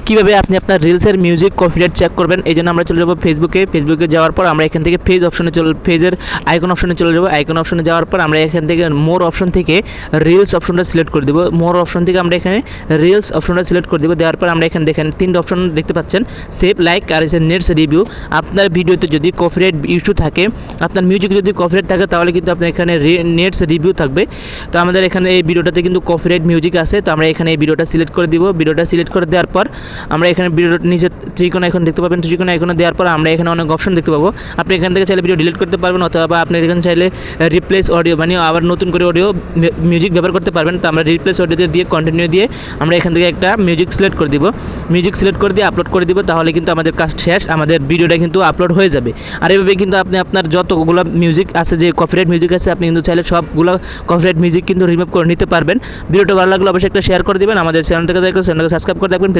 কীভাবে আপনি আপনার রিলসের মিউজিক কপিরাইট চেক করবেন, এই জন্য আমরা চলে যাবো ফেসবুকে যাওয়ার পর আমরা এখান থেকে পেজের আইকন অপশনে চলে যাবো। আইকন অপশনে যাওয়ার পর আমরা এখান থেকে মোর অপশন থেকে রিলস অপশনটা সিলেক্ট করে দেবো। মোর অপশন থেকে আমরা এখানে রিলস অপশনটা সিলেক্ট করে দেবো। দেওয়ার পর আমরা এখানে দেখেন 3টা অপশন দেখতে পাচ্ছেন, সেভ, লাইক আর এসে নেটস রিভিউ। আপনার ভিডিওতে যদি কপিরাইট ইস্যু থাকে, আপনার মিউজিক যদি কপিরাইট থাকে, তাহলে কিন্তু আপনার এখানে নেটস রিভিউ থাকবে। তো আমাদের এখানে এই ভিডিওটাতে কিন্তু কপিরাইট মিউজিক আছে, তো আমরা এখানে এই ভিডিওটা সিলেক্ট করে দিব। ভিডিওটা সিলেক্ট করে দেওয়ার পর আমরা এখানে ভিডিওর নিচে ত্রিকোণ আইকন দেখতে পাবেন। ত্রিকোণ আইকনে দেওয়ার পর আমরা এখানে অনেক অপশন দেখতে পাবো। আপনি এখান থেকে চাইলে ভিডিও ডিলিট করতে পারবেন, অথবা আপনি এখানে চাইলে রিপ্লেস অডিও মানে আবার নতুন করে অডিও মিউজিক ব্যবহার করতে পারবেন। তো আমরা রিপ্লেস অডিও দিয়ে কন্টিনিউ দিয়ে আমরা এখান থেকে একটা মিউজিক সিলেক্ট করে দিব। মিউজিক সিলেক্ট করে দিয়ে আপলোড করে দিব, তাহলে কিন্তু আমাদের কাজ শেষ, আমাদের ভিডিওটা কিন্তু আপলোড হয়ে যাবে। আর এইভাবে কিন্তু আপনি আপনার যতগুলো মিউজিক আছে, যে কপিরাইট মিউজিক আছে, আপনি কিন্তু চাইলে সবগুলো কপিরাইট মিউজিক কিন্তু রিমুভ করে নিতে পারবেন। ভিডিওটা ভালো লাগলে অবশ্যই একটা শেয়ার করে দিবেন। আমাদের চ্যানেলটাকে সাবস্ক্রাইব করে রাখবেন।